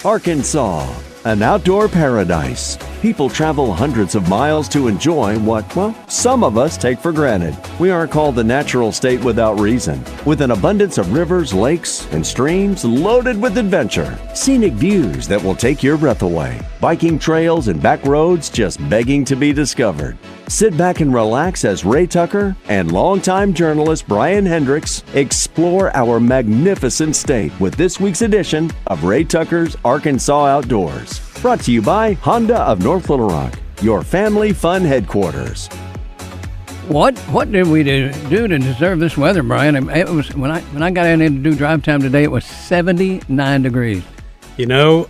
Arkansas, an outdoor paradise. People travel hundreds of miles to enjoy what, well, some of us take for granted. We aren't called the natural state without reason. With an abundance of rivers, lakes, and streams loaded with adventure. Scenic views that will take your breath away. Biking trails and back roads just begging to be discovered. Sit back and relax as Ray Tucker and longtime journalist Brian Hendricks explore our magnificent state with this week's edition of Ray Tucker's Arkansas Outdoors. Brought to you by Honda of North Little Rock, your family fun headquarters. What did we do to deserve this weather, Brian? It was when I got in to do drive time today, it was 79 degrees. You know,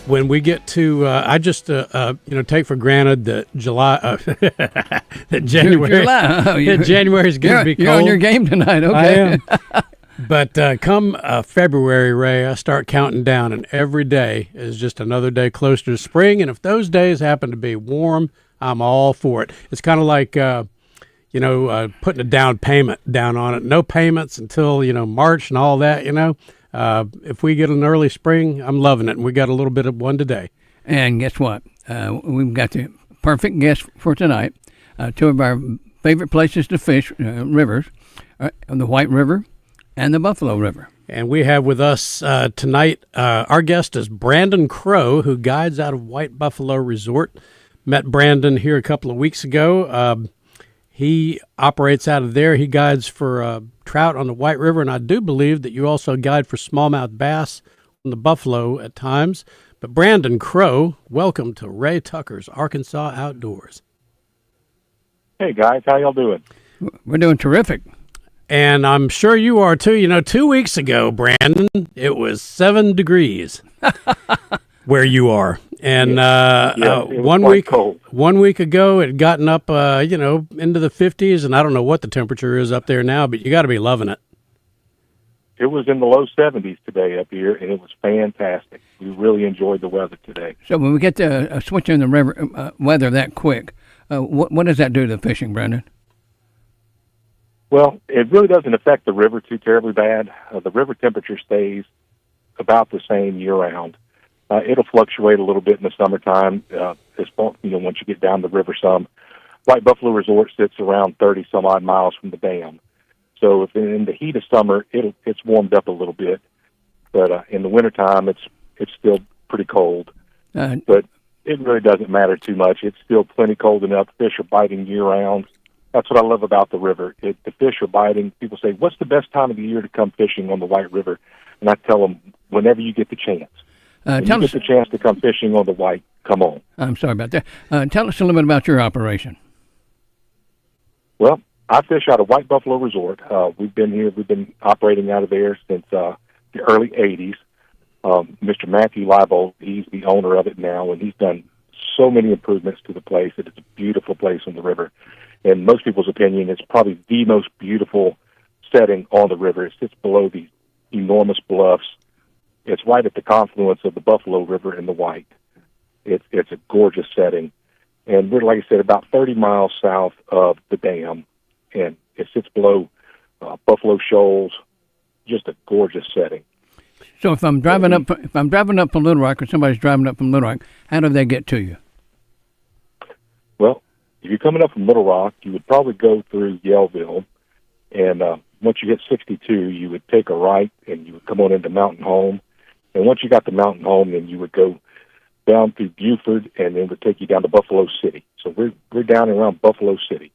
when we get to, I just take for granted that that January, January is going to be cold. You're on your game tonight, okay? I am. But come February, Ray, I start counting down, and every day is just another day closer to spring. And if those days happen to be warm, I'm all for it. It's kind of like, putting a down payment down on it. No payments until, March and all that, If we get an early spring, I'm loving it. And we got a little bit of one today. And guess what? We've got the perfect guest for tonight. Two of our favorite places to fish, rivers, the White River and the Buffalo River. And we have with us tonight, our guest is Brandon Crow, who guides out of White Buffalo Resort. Met Brandon here a couple of weeks ago. He operates out of there. He guides for trout on the White River, and I do believe that you also guide for smallmouth bass on the Buffalo at times. But Brandon Crow, welcome to Ray Tucker's Arkansas Outdoors. Hey, guys. How y'all doing? We're doing terrific. And I'm sure you are, too. 2 weeks ago, Brandon, it was 7 degrees where you are. And 1 week cold. 1 week ago, it had gotten up, into the 50s. And I don't know what the temperature is up there now, but you got to be loving it. It was in the low 70s today up here, and it was fantastic. We really enjoyed the weather today. So when we get to switching the river weather that quick, what does that do to the fishing, Brandon? Well, it really doesn't affect the river too terribly bad. The river temperature stays about the same year-round. It'll fluctuate a little bit in the summertime, once you get down the river some. White Buffalo Resort sits around 30-some-odd miles from the dam. So if in the heat of summer, it's warmed up a little bit. But in the wintertime, it's still pretty cold. But it really doesn't matter too much. It's still plenty cold enough. Fish are biting year-round. That's what I love about the river. The fish are biting. People say, what's the best time of the year to come fishing on the White River? And I tell them, whenever you get the chance. When you get the chance to come fishing on the White, come on. I'm sorry about that. Tell us a little bit about your operation. Well, I fish out of White Buffalo Resort. We've been operating out of there since the early 80s. Mr. Matthew Leibold, he's the owner of it now, and he's done so many improvements to the place. It is a beautiful place on the river. In most people's opinion, it's probably the most beautiful setting on the river. It sits below these enormous bluffs. It's right at the confluence of the Buffalo River and the White. It's a gorgeous setting. And we're, like I said, about 30 miles south of the dam. And it sits below Buffalo Shoals. Just a gorgeous setting. So if I'm driving up from Little Rock, or somebody's driving up from Little Rock, how do they get to you? Well, if you're coming up from Little Rock, you would probably go through Yellville, and once you hit 62, you would take a right, and you would come on into Mountain Home. And once you got to Mountain Home, then you would go down through Buford, and then it would take you down to Buffalo City. So we're down around Buffalo City.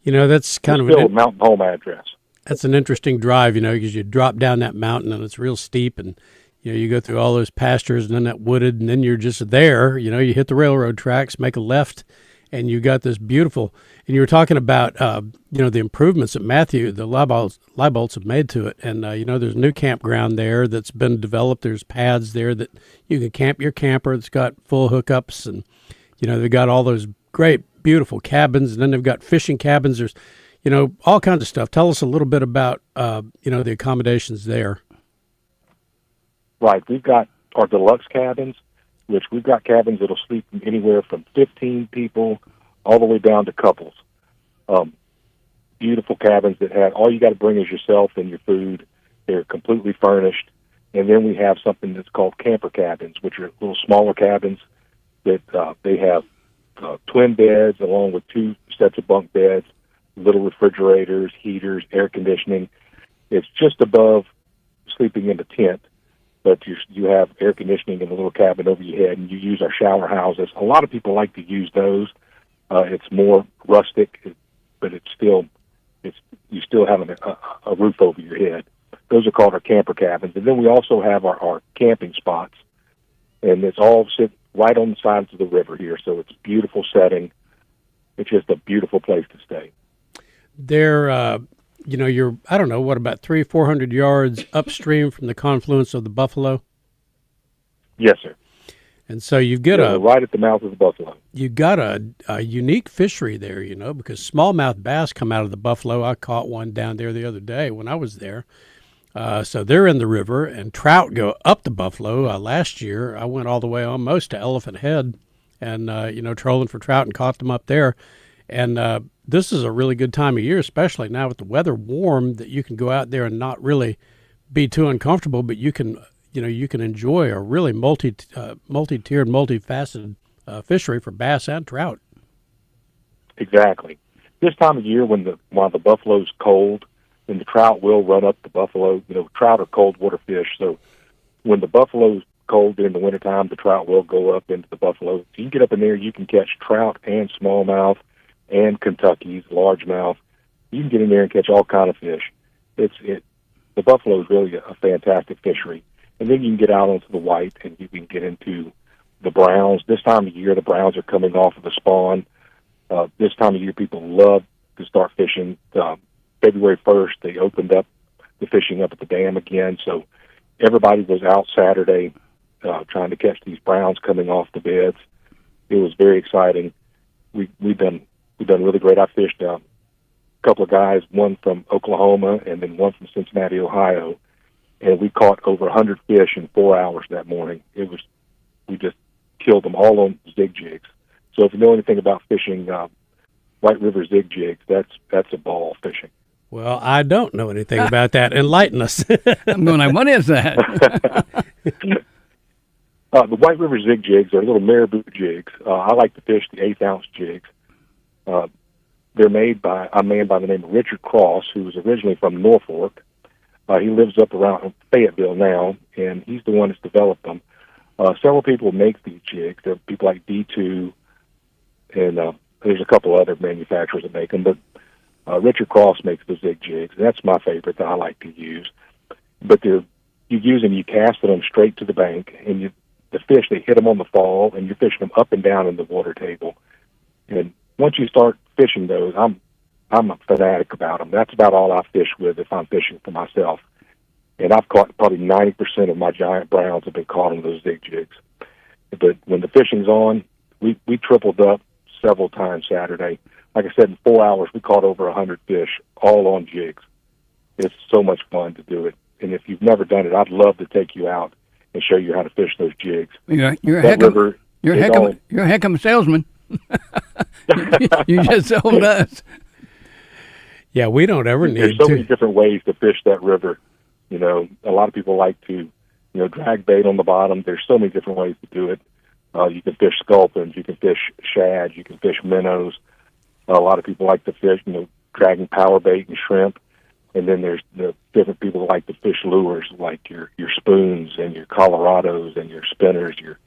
That's kind of a Mountain Home address. That's an interesting drive, because you drop down that mountain, and it's real steep, and you go through all those pastures, and then that wooded, and then you're just there. You hit the railroad tracks, make a left, and you got this beautiful. And you were talking about, the improvements that Matthew, the Leibolds have made to it. And, there's a new campground there that's been developed. There's pads there that you can camp your camper. It's got full hookups. And, they've got all those great, beautiful cabins. And then they've got fishing cabins. There's, all kinds of stuff. Tell us a little bit about, the accommodations there. Right. We've got our deluxe cabins, which we've got cabins that'll sleep anywhere from 15 people all the way down to couples. Beautiful cabins that have all you got to bring is yourself and your food. They're completely furnished. And then we have something that's called camper cabins, which are little smaller cabins that they have twin beds along with 2 sets of bunk beds, little refrigerators, heaters, air conditioning. It's just above sleeping in a tent, but you have air conditioning in a little cabin over your head, and you use our shower houses. A lot of people like to use those. It's more rustic, but you still have a roof over your head. Those are called our camper cabins. And then we also have our camping spots, and it's all sit right on the sides of the river here, so it's a beautiful setting. It's just a beautiful place to stay. They're, you're, I don't know, what, about 300-400 yards upstream from the confluence of the Buffalo? Yes, sir. And so you've got right at the mouth of the Buffalo. You've got a unique fishery there, because smallmouth bass come out of the Buffalo. I caught one down there the other day when I was there. So they're in the river, and trout go up the Buffalo. Last year, I went all the way almost to Elephant Head and, trolling for trout and caught them up there. And this is a really good time of year, especially now with the weather warm, that you can go out there and not really be too uncomfortable, but you can enjoy a really multi-tiered, multifaceted fishery for bass and trout. Exactly. This time of year, while the Buffalo's cold, then the trout will run up the Buffalo. Trout are cold water fish, so when the Buffalo's cold during the wintertime, the trout will go up into the Buffalo. So you can get up in there, you can catch trout and smallmouth and Kentuckies, largemouth. You can get in there and catch all kind of fish. The Buffalo is really a fantastic fishery. And then you can get out onto the white, and you can get into the browns. This time of year, the browns are coming off of the spawn. This time of year, people love to start fishing. February 1st, they opened up the fishing up at the dam again, so everybody was out Saturday trying to catch these browns coming off the beds. It was very exciting. We've done really great. I fished a couple of guys, one from Oklahoma and then one from Cincinnati, Ohio, and we caught over 100 fish in 4 hours that morning. We just killed them all on zig jigs. So if you know anything about fishing White River zig jigs, that's a ball fishing. Well, I don't know anything about that. Enlighten us. I'm going, what is that? The White River zig jigs are little marabou jigs. I like to fish the 1/8-ounce jigs. They're made by a man by the name of Richard Cross, who was originally from Norfolk. He lives up around Fayetteville now, and he's the one that's developed them. Several people make these jigs. There are people like D2, and there's a couple other manufacturers that make them, but Richard Cross makes the zig jigs. That's my favorite that I like to use. But you use them, you cast them straight to the bank, and the fish, they hit them on the fall, and you're fishing them up and down in the water table. And once you start fishing those, I'm a fanatic about them. That's about all I fish with if I'm fishing for myself. And I've caught probably 90% of my giant browns have been caught on those zig jigs. But when the fishing's on, we tripled up several times Saturday. Like I said, in 4 hours, we caught over 100 fish, all on jigs. It's so much fun to do it. And if you've never done it, I'd love to take you out and show you how to fish those jigs. You're a heck of a salesman. You just sold us. Yeah, we don't ever need There's so many different ways to fish that river. A lot of people like to, drag bait on the bottom. There's so many different ways to do it. You can fish sculpins, you can fish shad, you can fish minnows. A lot of people like to fish, dragging power bait and shrimp. And then there's the different people that like to fish lures, like your spoons and your Colorados and your spinners, your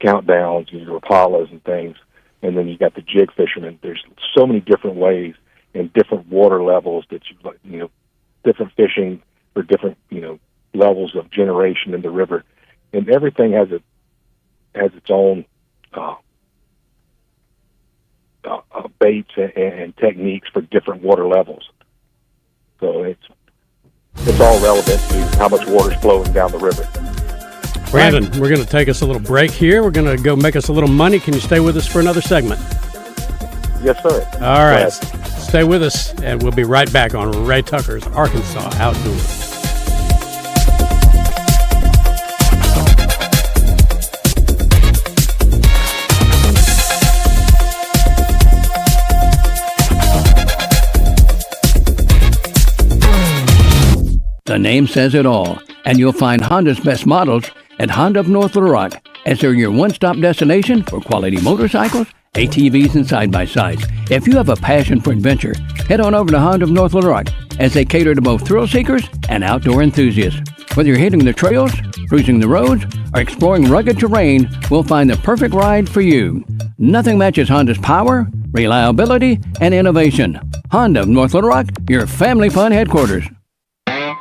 countdowns and your Impalas and things. And then you got the jig fishermen. There's so many different ways and different water levels that different fishing for different levels of generation in the river, and everything has its own baits and techniques for different water levels. So it's all relevant to how much water's flowing down the river. Brandon, we're going to take us a little break here. We're going to go make us a little money. Can you stay with us for another segment? Yes, sir. All right. Stay with us, and we'll be right back on Ray Tucker's Arkansas Outdoors. The name says it all. And you'll find Honda's best models at Honda of North Little Rock, as they're your one-stop destination for quality motorcycles, ATVs, and side-by-sides. If you have a passion for adventure, head on over to Honda of North Little Rock, as they cater to both thrill seekers and outdoor enthusiasts. Whether you're hitting the trails, cruising the roads, or exploring rugged terrain, we'll find the perfect ride for you. Nothing matches Honda's power, reliability, and innovation. Honda of North Little Rock, your family fun headquarters.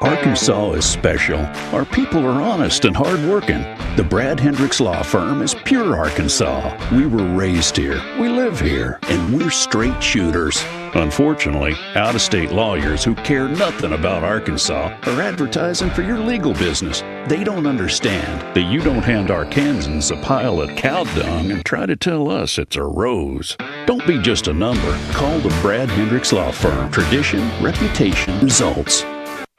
Arkansas is special. Our people are honest and hardworking. The Brad Hendricks Law Firm is pure Arkansas. We were raised here, we live here, and we're straight shooters. Unfortunately, out-of-state lawyers who care nothing about Arkansas are advertising for your legal business. They don't understand that you don't hand Arkansans a pile of cow dung and try to tell us it's a rose. Don't be just a number. Call the Brad Hendricks Law Firm. Tradition, reputation, results.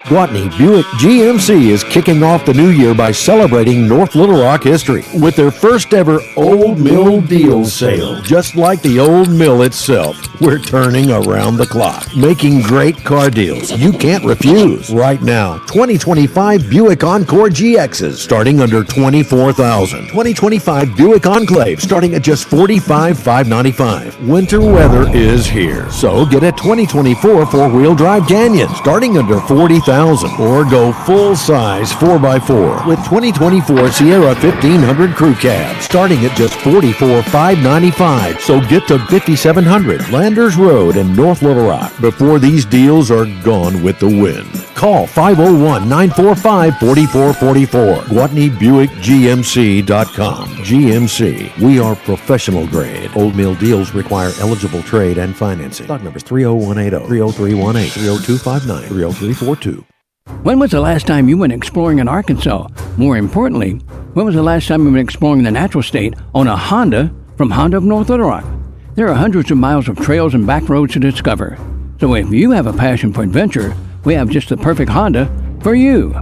Gwatney Buick GMC is kicking off the new year by celebrating North Little Rock history with their first ever Old Mill Deal Sale. Just like the Old Mill itself, we're turning around the clock, making great car deals you can't refuse. Right now, 2025 Buick Encore GXs starting under $24,000. 2025 Buick Enclave starting at just $45,595. Winter weather is here, so get a 2024 four-wheel drive Canyon starting under $40,000. Or go full-size 4x4 with 2024 Sierra 1500 Crew Cab starting at just $44,595. So get to 5700 Landers Road in North Little Rock before these deals are gone with the wind. Call 501-945-4444. GwatneyBuickGMC.com. GMC. We are professional grade. Old Mill deals require eligible trade and financing. Stock numbers 30180, 30318, 30259, 30342. When was the last time you went exploring in Arkansas? More importantly, when was the last time you went exploring the natural state on a Honda from Honda of North Little Rock? There are hundreds of miles of trails and back roads to discover. So if you have a passion for adventure, we have just the perfect Honda for you.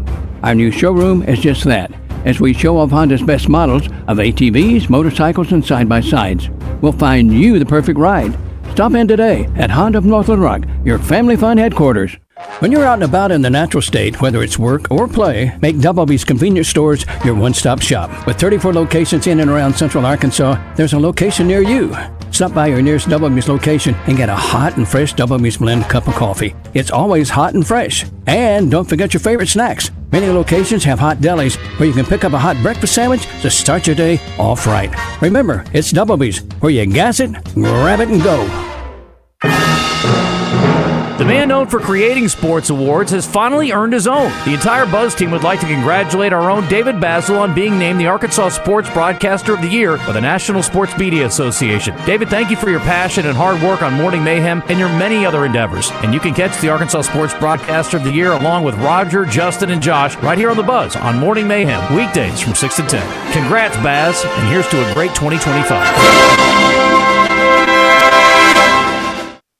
Our new showroom is just that, as we show off Honda's best models of ATVs, motorcycles, and side-by-sides. We'll find you the perfect ride. Stop in today at Honda of North Little Rock, your family fun headquarters. When you're out and about in the natural state, whether it's work or play, make Doublebee's Convenience Stores your one-stop shop. With 34 locations in and around central Arkansas, there's a location near you. Stop by your nearest Doublebee's location and get a hot and fresh Doublebee's blend cup of coffee. It's always hot and fresh. And don't forget your favorite snacks. Many locations have hot delis where you can pick up a hot breakfast sandwich to start your day off right. Remember, it's Doublebee's, where you gas it, grab it, and go. The man known for creating sports awards has finally earned his own. The entire Buzz team would like to congratulate our own David Basil on being named the Arkansas Sports Broadcaster of the Year by the National Sports Media Association. David, thank you for your passion and hard work on Morning Mayhem and your many other endeavors. And you can catch the Arkansas Sports Broadcaster of the Year along with Roger, Justin, and Josh right here on the Buzz on Morning Mayhem, weekdays from 6 to 10. Congrats, Baz, and here's to a great 2025.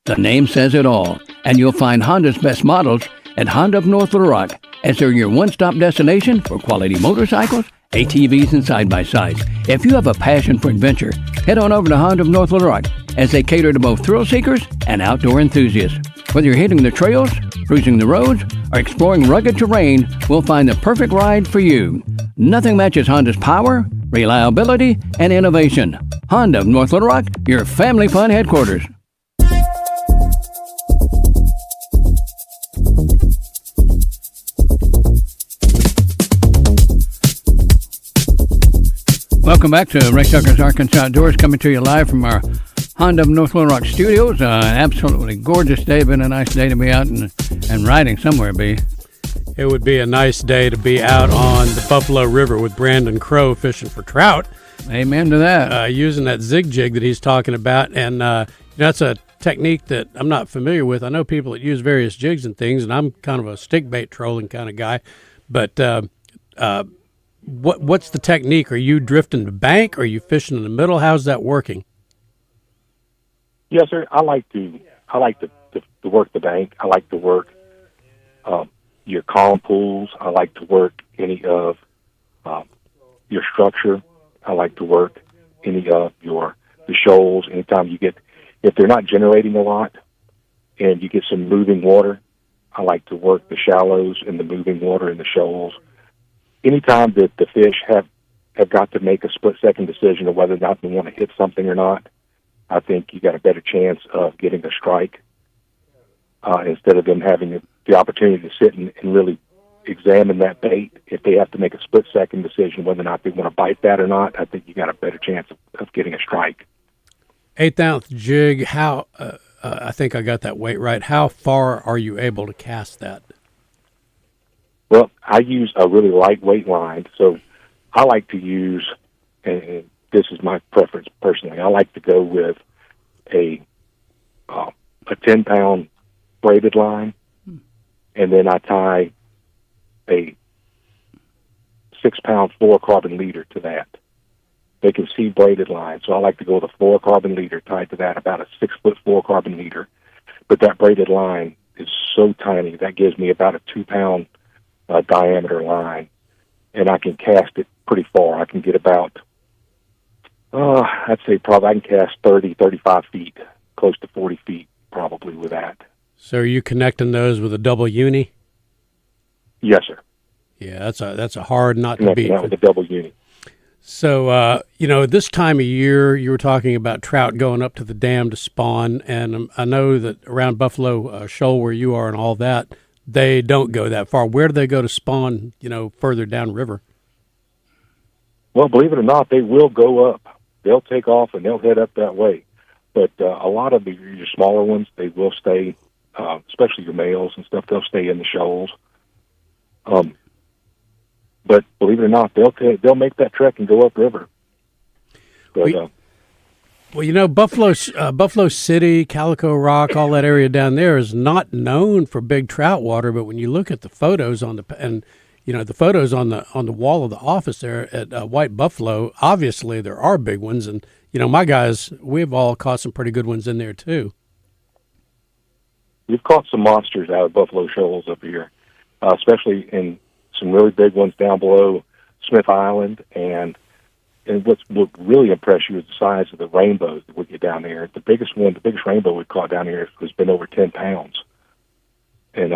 The name says it all, and you'll find Honda's best models at Honda of North Little Rock, as they're your one-stop destination for quality motorcycles, ATVs, and side-by-sides. If you have a passion for adventure, head on over to Honda of North Little Rock, as they cater to both thrill seekers and outdoor enthusiasts. Whether you're hitting the trails, cruising the roads, or exploring rugged terrain, we'll find the perfect ride for you. Nothing matches Honda's power, reliability, and innovation. Honda of North Little Rock, your family fun headquarters. Welcome back to Ray Tucker's Arkansas Outdoors, coming to you live from our Honda of North Little Rock studios. Absolutely gorgeous day. Been a nice day to be out and riding somewhere, B. It would be a nice day to be out on the Buffalo River with Brandon Crow fishing for trout. Amen to that. Using that zig jig that he's talking about. And that's a technique that I'm not familiar with. I know people that use various jigs and things, and I'm kind of a stick bait trolling kind of guy. But what's the technique? Are you drifting the bank? Are you fishing in the middle? How's that working? Yes, sir. I like to work the bank. I like to work your calm pools. I like to work any of your structure. I like to work any of the shoals. Anytime you get, if they're not generating a lot and you get some moving water, I like to work the shallows and the moving water and the shoals anytime that the fish have got to make a split-second decision of whether or not they want to hit something or not, I think you got a better chance of getting a strike instead of them having the opportunity to sit and really examine that bait. If they have to make a split-second decision whether or not they want to bite that or not, I think you got a better chance of getting a strike. 1/8 ounce jig, how, I think I got that weight right. How far are you able to cast that? Well, I use a really lightweight line, so I like to use, and this is my preference personally, I like to go with a 10-pound braided line, and then I tie a 6-pound fluorocarbon leader to that. They can see braided line, so I like to go with a fluorocarbon leader tied to that, about a 6-foot fluorocarbon leader. But that braided line is so tiny, that gives me about a 2-pound diameter line, and I can cast it pretty far. I can get about, I'd say probably I can cast 30, 35 feet, close to 40 feet probably with that. So are you connecting those with a double uni? Yes, sir. Yeah, that's a hard not to Connecting beat. that with a double uni. So, this time of year, you were talking about trout going up to the dam to spawn, and I know that around Buffalo Shoal where you are and all that, they don't go that far. Where do they go to spawn, further downriver? Well, believe it or not, they will go up. They'll take off and they'll head up that way. But a lot of your smaller ones, they will stay, especially your males and stuff, they'll stay in the shoals. But believe it or not, they'll make that trek and go upriver. But, Buffalo City, Calico Rock, all that area down there is not known for big trout water. But when you look at the photos the photos on the wall of the office there at White Buffalo, obviously there are big ones, and my guys, we've all caught some pretty good ones in there too. We've caught some monsters out of Buffalo Shoals up here, especially in some really big ones down below Smith Island, and what really impress you is the size of the rainbows that we get down there. The biggest rainbow we caught down here has been over 10 pounds, and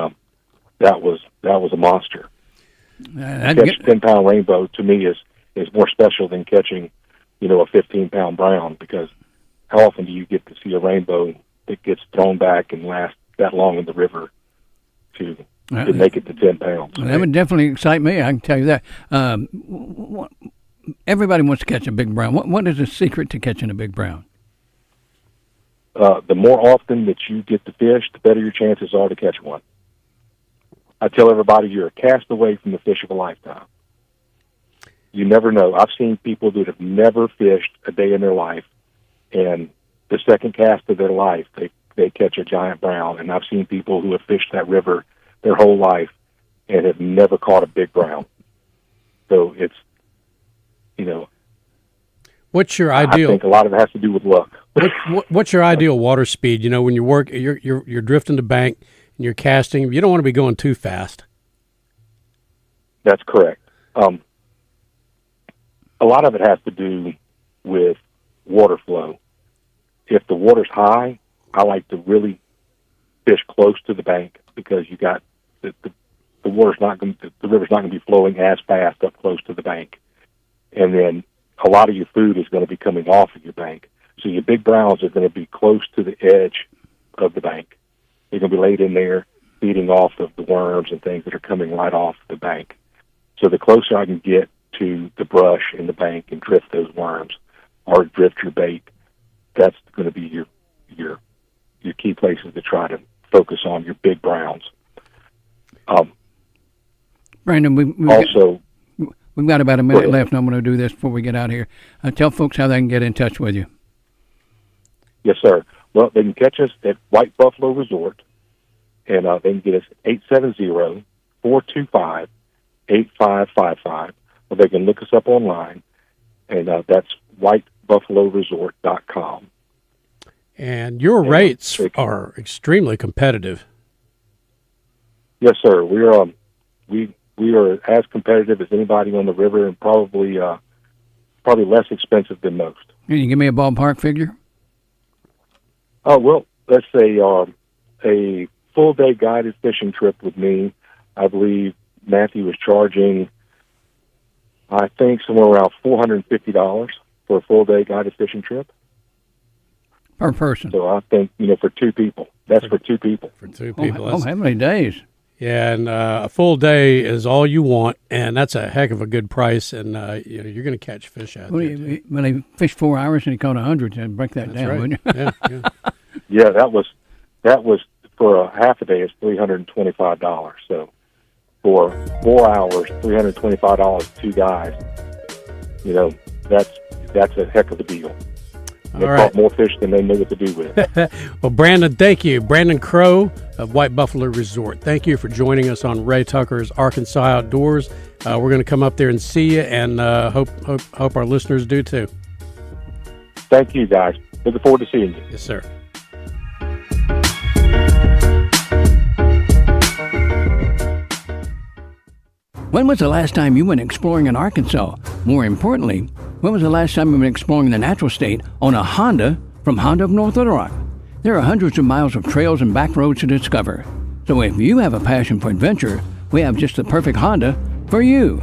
that was a monster. Catch a 10-pound rainbow to me is more special than catching, a 15-pound brown, because how often do you get to see a rainbow that gets thrown back and lasts that long in the river to make it to 10 pounds? That would definitely excite me, I can tell you that. Everybody wants to catch a big brown. What is the secret to catching a big brown? The more often that you get to fish, the better your chances are to catch one. I tell everybody you're a cast away from the fish of a lifetime. You never know. I've seen people that have never fished a day in their life, and the second cast of their life, they catch a giant brown. And I've seen people who have fished that river their whole life and have never caught a big brown. So it's, what's your ideal? I think a lot of it has to do with luck. What's your ideal water speed? When you're drifting the bank and you're casting, you don't want to be going too fast. That's correct. A lot of it has to do with water flow. If the water's high, I like to really fish close to the bank, because you got the river's not going to be flowing as fast up close to the bank, and then a lot of your food is going to be coming off of your bank. So your big browns are going to be close to the edge of the bank. They're going to be laid in there, feeding off of the worms and things that are coming right off the bank. So the closer I can get to the brush in the bank and drift those worms, or drift your bait, that's going to be your key places to try to focus on your big browns. Brandon, we've got about a minute left, and I'm going to do this before we get out of here. Tell folks how they can get in touch with you. Yes, sir. Well, they can catch us at White Buffalo Resort, and they can get us at 870-425-8555, or they can look us up online, and that's whitebuffaloresort.com. And your rates are extremely competitive. Yes, sir. We are as competitive as anybody on the river, and probably less expensive than most. Can you give me a ballpark figure? Oh, well, let's say a full-day guided fishing trip with me, I believe Matthew was charging I think somewhere around $450 for a full-day guided fishing trip. Per person. So I think, for two people. That's for two people. For two people. How many days? Yeah, and a full day is all you want, and that's a heck of a good price, and you're going to catch fish out there. When they fish 4 hours and he caught 100, then break that That's down, right. wouldn't you? Yeah. Yeah, that was for a half a day is $325. So for 4 hours, $325, two guys. That's a heck of a deal. They caught more fish than they knew what to do with. Well, Brandon, thank you. Brandon Crow of White Buffalo Resort. Thank you for joining us on Ray Tucker's Arkansas Outdoors. We're going to come up there and see you, and hope our listeners do too. Thank you, guys. Looking forward to seeing you. Yes, sir. When was the last time you went exploring in Arkansas? More importantly, when was the last time you went exploring the natural state on a Honda from Honda of North Little Rock? There are hundreds of miles of trails and back roads to discover. So if you have a passion for adventure, we have just the perfect Honda for you.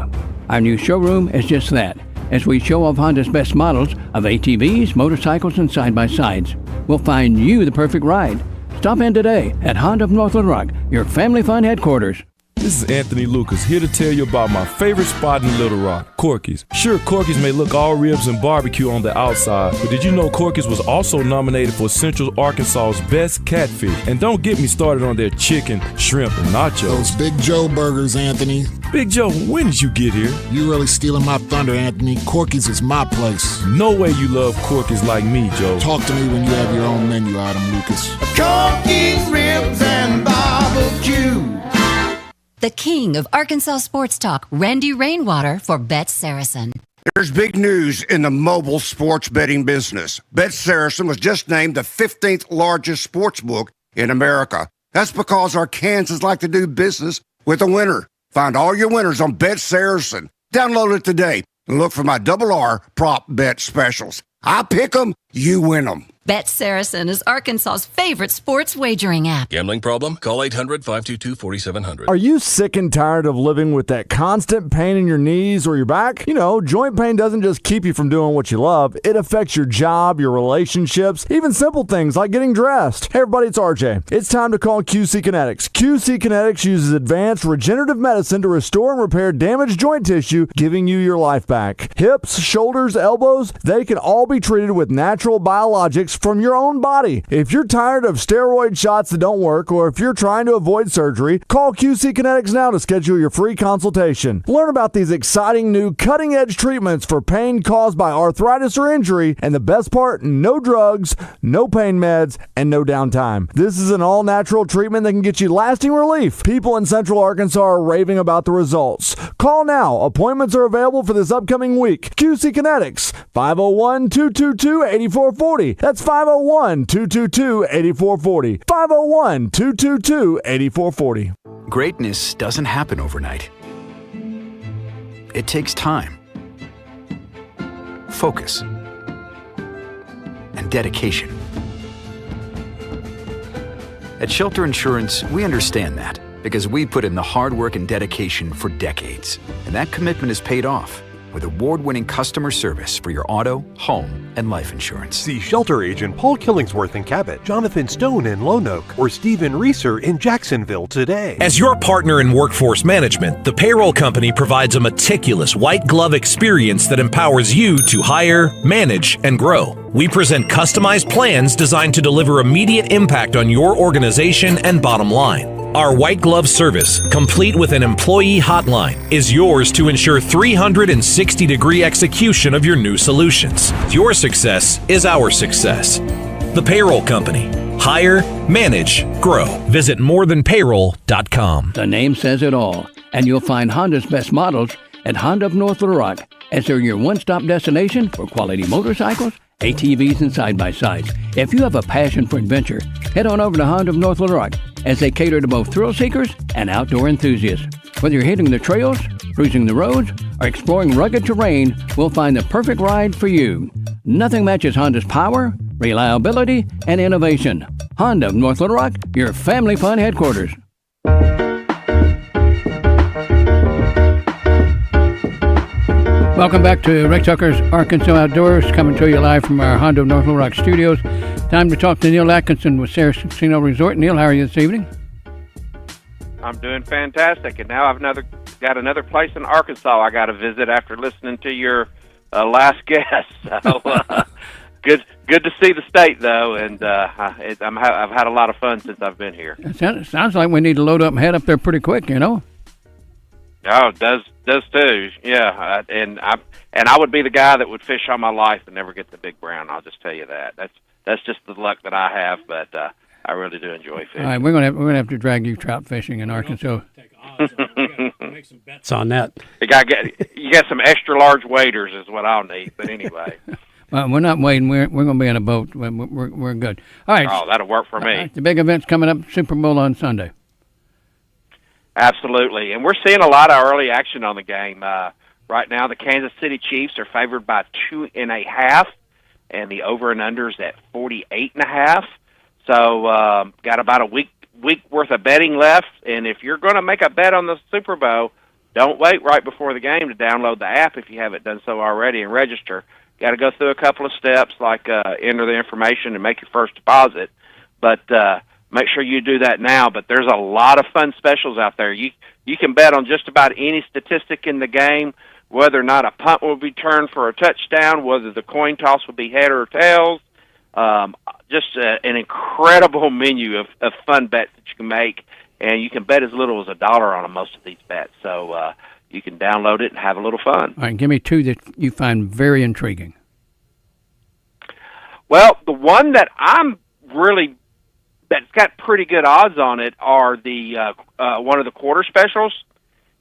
Our new showroom is just that, as we show off Honda's best models of ATVs, motorcycles, and side-by-sides. We'll find you the perfect ride. Stop in today at Honda of North Little Rock, your family fun headquarters. This is Anthony Lucas, here to tell you about my favorite spot in Little Rock, Corky's. Sure, Corky's may look all ribs and barbecue on the outside, but did you know Corky's was also nominated for Central Arkansas's best catfish? And don't get me started on their chicken, shrimp, and nachos. Those Big Joe burgers, Anthony. Big Joe, when did you get here? You really stealing my thunder, Anthony. Corky's is my place. No way you love Corky's like me, Joe. Talk to me when you have your own menu item, Lucas. Corky's ribs and barbecue. The king of Arkansas sports talk, Randy Rainwater for Bet Saracen. There's big news in the mobile sports betting business. Bet Saracen was just named the 15th largest sports book in America. That's because our Kansans like to do business with a winner. Find all your winners on Bet Saracen. Download it today and look for my R prop bet specials. I pick them, you win them. Bet Saracen is Arkansas's favorite sports wagering app. Gambling problem? Call 800-522-4700. Are you sick and tired of living with that constant pain in your knees or your back? Joint pain doesn't just keep you from doing what you love. It affects your job, your relationships, even simple things like getting dressed. Hey everybody, it's RJ. It's time to call QC Kinetics. QC Kinetics uses advanced regenerative medicine to restore and repair damaged joint tissue, giving you your life back. Hips, shoulders, elbows, they can all be treated with natural biologics from your own body. If you're tired of steroid shots that don't work, or if you're trying to avoid surgery, call QC Kinetics now to schedule your free consultation. Learn about these exciting new cutting-edge treatments for pain caused by arthritis or injury, and the best part, no drugs, no pain meds, and no downtime. This is an all-natural treatment that can get you lasting relief. People in Central Arkansas are raving about the results. Call now. Appointments are available for this upcoming week. QC Kinetics, 501-222-8440. That's 501-222-8440. 501-222-8440. Greatness doesn't happen overnight. It takes time, focus, and dedication. At Shelter Insurance, we understand that because we put in the hard work and dedication for decades. And that commitment is paid off with award-winning customer service for your auto, home, and life insurance. See Shelter Agent Paul Killingsworth in Cabot, Jonathan Stone in Lone Oak, or Stephen Reeser in Jacksonville today. As your partner in workforce management, the Payroll Company provides a meticulous white glove experience that empowers you to hire, manage, and grow. We present customized plans designed to deliver immediate impact on your organization and bottom line. Our white glove service, complete with an employee hotline, is yours to ensure 360-degree execution of your new solutions. Your success is our success. The Payroll Company. Hire, manage, grow. Visit morethanpayroll.com. The name says it all, and you'll find Honda's best models at Honda of North Little Rock, as they're your one-stop destination for quality motorcycles, ATVs, and side-by-sides. If you have a passion for adventure, head on over to Honda of North Little Rock, as they cater to both thrill seekers and outdoor enthusiasts. Whether you're hitting the trails, cruising the roads, or exploring rugged terrain, we'll find the perfect ride for you. Nothing matches Honda's power, reliability, and innovation. Honda of North Little Rock, your family fun headquarters. Welcome back to Ray Tucker's Arkansas Outdoors, coming to you live from our Honda North Little Rock studios. Time to talk to Neil Atkinson with Sarah's Casino Resort. Neil, how are you this evening? I'm doing fantastic, and now I've got another place in Arkansas I got to visit after listening to your last guest. So good to see the state though, and I've had a lot of fun since I've been here. It sounds like we need to load up and head up there pretty quick, you know. Oh, it does too. Yeah, and I would be the guy that would fish all my life and never get the big brown. I'll just tell you that. That's just the luck that I have, but I really do enjoy fishing. All right, we're gonna have to drag you trout fishing in Arkansas. Make some bets on that. You got some extra large waders is what I'll need. But anyway, well, we're not waiting. We're gonna be in a boat. We're good. All right. Oh, that'll work for me. The big event's coming up. Super Bowl on Sunday. Absolutely, and we're seeing a lot of early action on the game right now. The Kansas City Chiefs are favored by 2.5, and the over and unders at 48.5. So got about a week worth of betting left, and if you're going to make a bet on the Super Bowl, don't wait right before the game to download the app if you haven't done so already and register. Got to go through a couple of steps like enter the information and make your first deposit, but make sure you do that now. But there's a lot of fun specials out there. You can bet on just about any statistic in the game, whether or not a punt will be turned for a touchdown, whether the coin toss will be head or tails. Just an incredible menu of fun bets that you can make, and you can bet as little as $1 on most of these bets. So you can download it and have a little fun. All right, give me two that you find very intriguing. Well, the one that that's got pretty good odds on it are the one of the quarter specials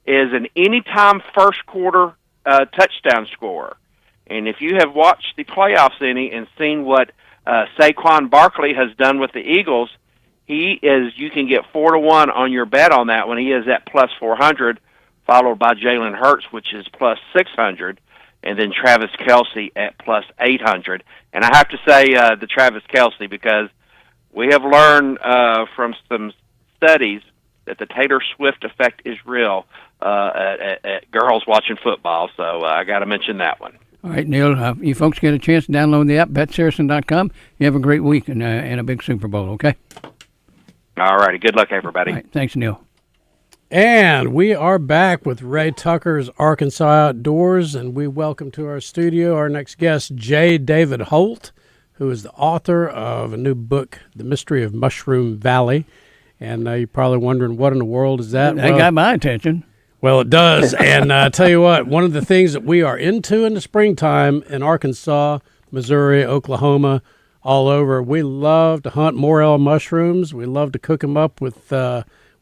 is an anytime first quarter touchdown scorer. And if you have watched the playoffs and seen what Saquon Barkley has done with the Eagles, you can get 4-1 on your bet on that when he is at plus 400, followed by Jalen Hurts, which is plus 600, and then Travis Kelce at plus 800. And I have to say the Travis Kelce, because we have learned from some studies that the Taylor Swift effect is real at girls watching football, so I got to mention that one. All right, Neil, you folks get a chance to download the app, betsaracen.com. You have a great week and a big Super Bowl, okay? All righty. Good luck, everybody. All right, thanks, Neil. And we are back with Ray Tucker's Arkansas Outdoors, and we welcome to our studio our next guest, J. David Holt, who is the author of a new book, The Mystery of Mushroom Valley. And you're probably wondering, what in the world is that? That got my attention. Well, it does. And I tell you what, one of the things that we are into in the springtime in Arkansas, Missouri, Oklahoma, all over, we love to hunt morel mushrooms. We love to cook them up with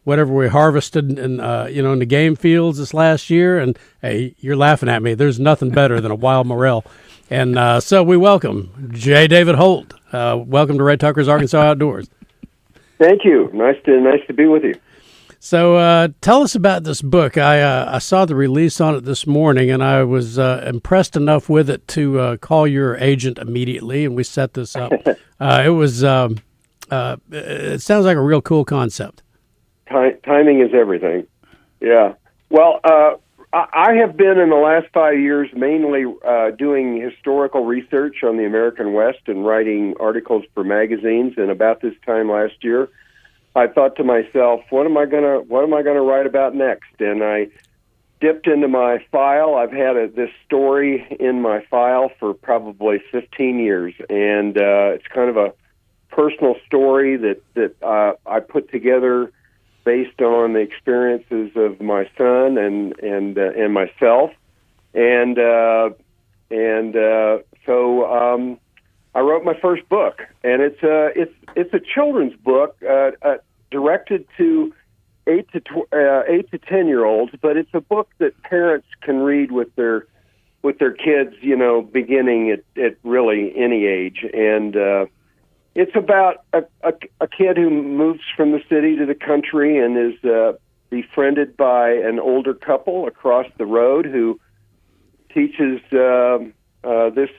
whatever we harvested in the game fields this last year. And hey, you're laughing at me. There's nothing better than a wild morel. And so we welcome J. David Holt. Welcome to Ray Tucker's Arkansas Outdoors. Thank you. Nice to be with you. So tell us about this book. I saw the release on it this morning, and I was impressed enough with it to call your agent immediately, and we set this up. It sounds like a real cool concept. Timing is everything. Yeah. Well, I have been in the last 5 years mainly doing historical research on the American West and writing articles for magazines. And about this time last year, I thought to myself, what am I gonna write about next? And I dipped into my file. I've had this story in my file for probably 15 years, and it's kind of a personal story that I put together based on the experiences of my son and myself, and so I wrote my first book, and it's a children's book directed to 8 to 10-year-olds, but it's a book that parents can read with their kids, beginning at really any age, and it's about a kid who moves from the city to the country and is befriended by an older couple across the road who teaches this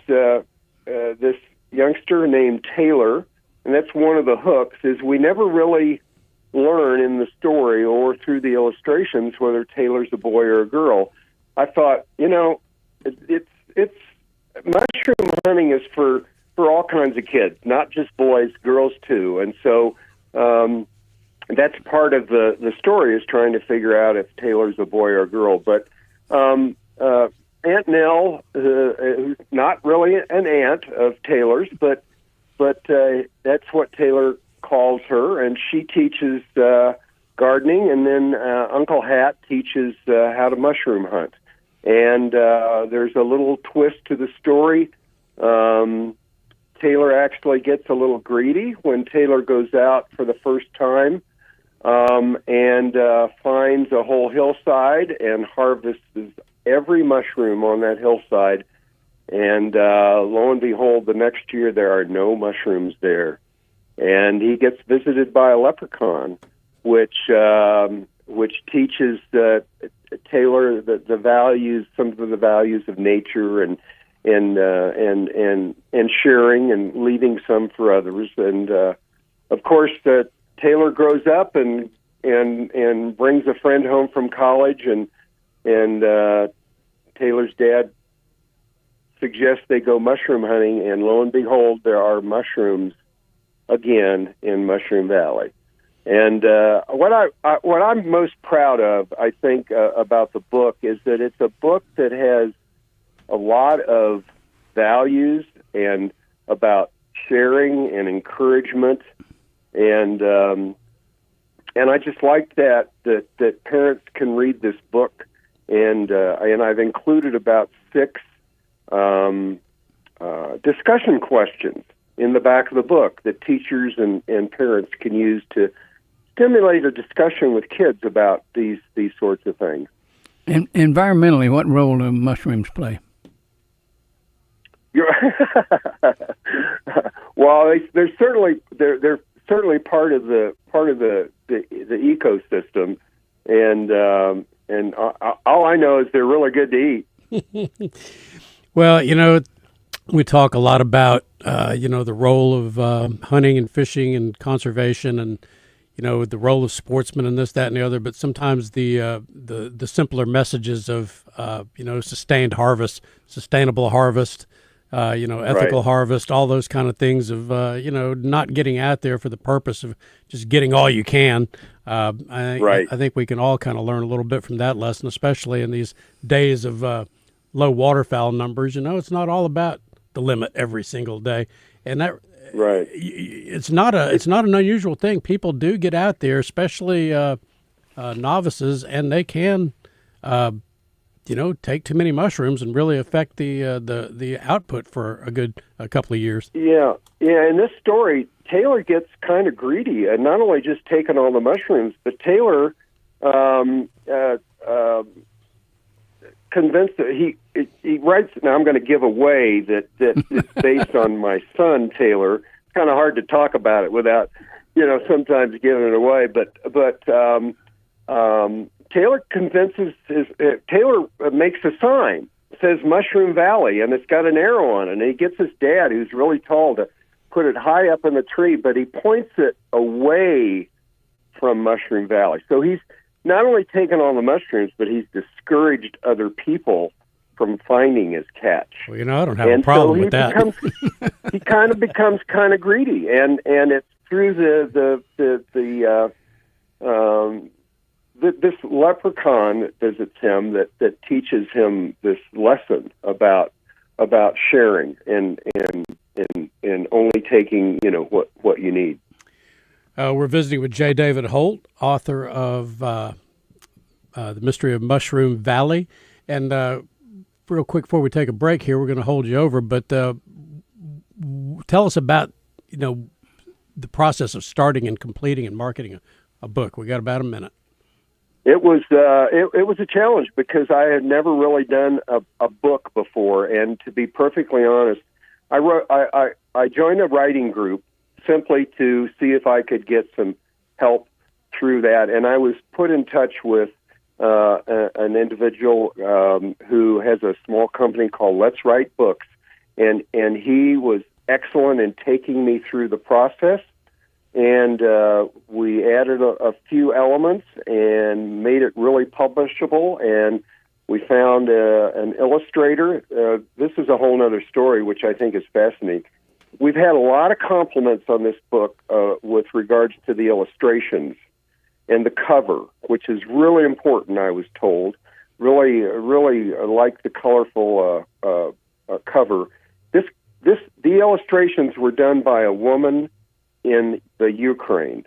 youngster named Taylor, and that's one of the hooks, is we never really learn in the story or through the illustrations whether Taylor's a boy or a girl. I thought, it's mushroom hunting is for all kinds of kids, not just boys, girls too. And so that's part of the story, is trying to figure out if Taylor's a boy or a girl. But Aunt Nell, who's not really an aunt of Taylor's, but that's what Taylor calls her, and she teaches gardening, and then Uncle Hat teaches how to mushroom hunt. And there's a little twist to the story. Taylor actually gets a little greedy when Taylor goes out for the first time and finds a whole hillside and harvests every mushroom on that hillside. And lo and behold, the next year there are no mushrooms there. And he gets visited by a leprechaun, which teaches Taylor the values, some of the values of nature and sharing and leaving some for others. And of course, Taylor grows up and brings a friend home from college, and Taylor's dad suggests they go mushroom hunting, and lo and behold, there are mushrooms again in Mushroom Valley. And what I'm most proud of, I think, about the book is that it's a book that has a lot of values and about sharing and encouragement, and I just like that parents can read this book, and I've included about 6 discussion questions in the back of the book that teachers and parents can use to stimulate a discussion with kids about these sorts of things. And environmentally, what role do mushrooms play? Well, they're certainly part of the ecosystem, and all I know is they're really good to eat. Well, we talk a lot about the role of hunting and fishing and conservation, and the role of sportsmen and this, that, and the other. But sometimes the simpler messages of sustained harvest, sustainable harvest, ethical right. harvest, all those kind of things of not getting out there for the purpose of just getting all you can. Right. I think we can all kind of learn a little bit from that lesson, especially in these days of low waterfowl numbers. It's not all about the limit every single day, and that right. It's not an unusual thing. People do get out there, especially novices, and they can take too many mushrooms and really affect the output for a couple of years. Yeah. In this story, Taylor gets kind of greedy, and not only just taking all the mushrooms, but Taylor convinced that he writes. Now I'm going to give away that it's based on my son Taylor. It's kind of hard to talk about it without sometimes giving it away. But Taylor Taylor makes a sign, it says Mushroom Valley, and it's got an arrow on it. And he gets his dad, who's really tall, to put it high up in the tree, but he points it away from Mushroom Valley. So he's not only taken all the mushrooms, but he's discouraged other people from finding his catch. Well, I don't have a problem with that. He kind of becomes kind of greedy, and it's through this leprechaun that visits him that teaches him this lesson about sharing and only taking what you need. We're visiting with J. David Holt, author of The Mystery of Mushroom Valley. And real quick before we take a break here, we're going to hold you over, but tell us about the process of starting and completing and marketing a book. We got about a minute. It was a challenge because I had never really done a book before, and to be perfectly honest, I joined a writing group simply to see if I could get some help through that, and I was put in touch with an individual who has a small company called Let's Write Books, and he was excellent in taking me through the process. And we added a few elements and made it really publishable. And We found an illustrator. This is a whole other story, which I think is fascinating. We've had a lot of compliments on this book with regards to the illustrations and the cover, which is really important, I was told. Really like the colorful cover. The illustrations were done by a woman in the Ukraine,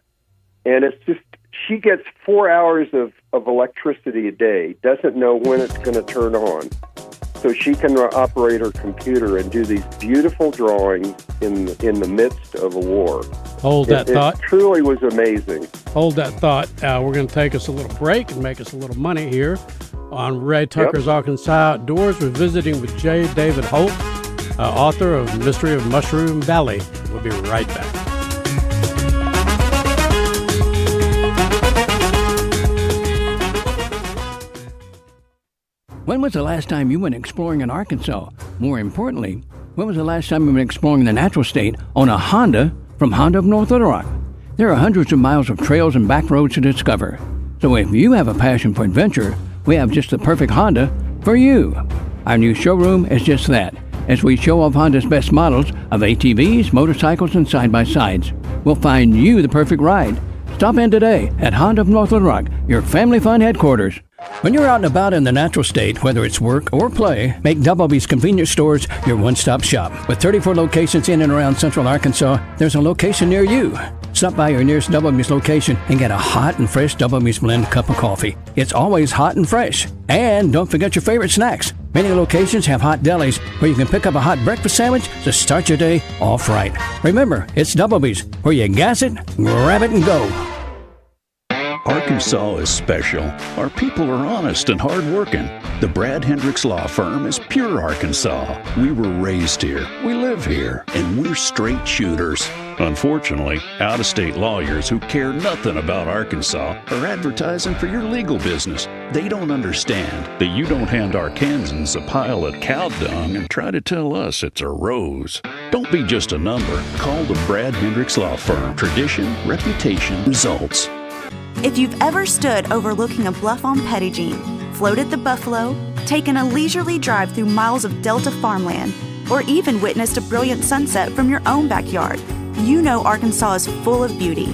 and it's just, she gets 4 hours of electricity a day, doesn't know when it's going to turn on, so she can operate her computer and do these beautiful drawings in the midst of a war. Hold that thought. It truly was amazing. Hold that thought. We're going to take us a little break and make us a little money here on Ray Tucker's Arkansas Outdoors. We're visiting with J. David Holt, author of Mystery of Mushroom Valley. We'll be right back. When was the last time you went exploring in Arkansas? More importantly, when was the last time you went exploring the natural state on a Honda from Honda of North Little Rock? There are hundreds of miles of trails and back roads to discover. So if you have a passion for adventure, we have just the perfect Honda for you. Our new showroom is just that, as we show off Honda's best models of ATVs, motorcycles, and side-by-sides. We'll find you the perfect ride. Stop in today at Honda of North Little Rock, your family fun headquarters. When you're out and about in the natural state, whether it's work or play, make Doublebee's Convenience Stores your one-stop shop. With 34 locations in and around central Arkansas, there's a location near you. Stop by your nearest Doublebee's location and get a hot and fresh Doublebee's blend cup of coffee. It's always hot and fresh. And don't forget your favorite snacks. Many locations have hot delis where you can pick up a hot breakfast sandwich to start your day off right. Remember, it's Doublebee's, where you gas it, grab it, and go. Arkansas is special. Our people are honest and hardworking. The Brad Hendricks Law Firm is pure Arkansas. We were raised here, we live here, and we're straight shooters. Unfortunately, out-of-state lawyers who care nothing about Arkansas are advertising for your legal business. They don't understand that you don't hand Arkansans a pile of cow dung and try to tell us it's a rose. Don't be just a number. Call the Brad Hendricks Law Firm. Tradition, reputation, results. If you've ever stood overlooking a bluff on Petit Jean, floated the Buffalo, taken a leisurely drive through miles of Delta farmland, or even witnessed a brilliant sunset from your own backyard, you know Arkansas is full of beauty.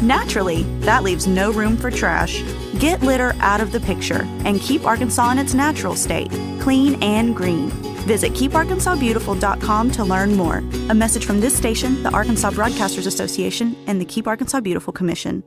Naturally, that leaves no room for trash. Get litter out of the picture and keep Arkansas in its natural state, clean and green. Visit KeepArkansasBeautiful.com to learn more. A message from this station, the Arkansas Broadcasters Association, and the Keep Arkansas Beautiful Commission.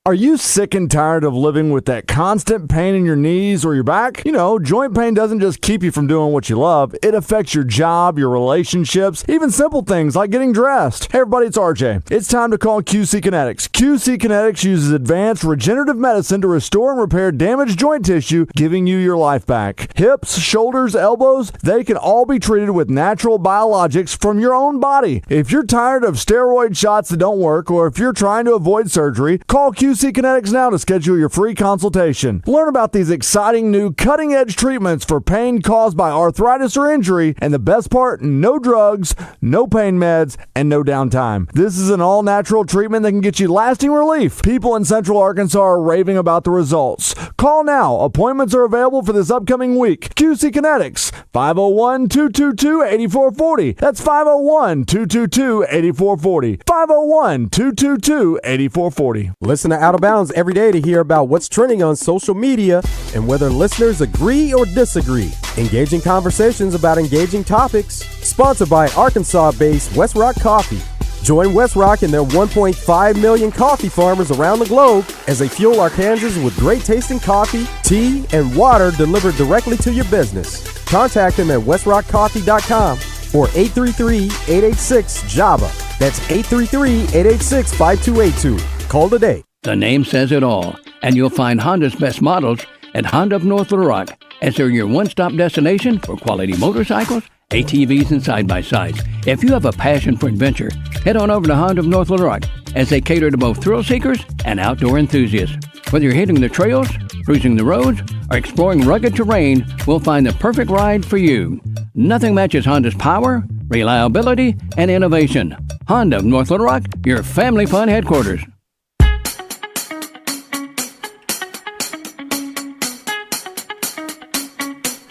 Are you sick and tired of living with that constant pain in your knees or your back? You know, joint pain doesn't just keep you from doing what you love. It affects your job, your relationships, even simple things like getting dressed. Hey everybody, it's RJ. It's time to call QC Kinetics. QC Kinetics uses advanced regenerative medicine to restore and repair damaged joint tissue, giving you your life back. Hips, shoulders, elbows, they can all be treated with natural biologics from your own body. If you're tired of steroid shots that don't work, or if you're trying to avoid surgery, call QC Kinetics now to schedule your free consultation. Learn about these exciting new cutting-edge treatments for pain caused by arthritis or injury, and the best part, no drugs, no pain meds, and no downtime. This is an all-natural treatment that can get you lasting relief. People in Central Arkansas are raving about the results. Call now. Appointments are available for this upcoming week. QC Kinetics, 501-222-8440. That's 501-222-8440. 501-222-8440. Listen to Out of Bounds every day to hear about what's trending on social media and whether listeners agree or disagree. Engaging conversations about engaging topics. Sponsored by Arkansas-based West Rock Coffee. Join West Rock and their 1.5 million coffee farmers around the globe as they fuel Arkansans with great tasting coffee, tea, and water delivered directly to your business. Contact them at westrockcoffee.com or 833-886-JAVA. That's 833-886-5282. Call today. The name says it all, and you'll find Honda's best models at Honda of North Little Rock, as they're your one-stop destination for quality motorcycles, ATVs, and side-by-sides. If you have a passion for adventure, head on over to Honda of North Little Rock, as they cater to both thrill seekers and outdoor enthusiasts. Whether you're hitting the trails, cruising the roads, or exploring rugged terrain, we'll find the perfect ride for you. Nothing matches Honda's power, reliability, and innovation. Honda of North Little Rock, your family fun headquarters.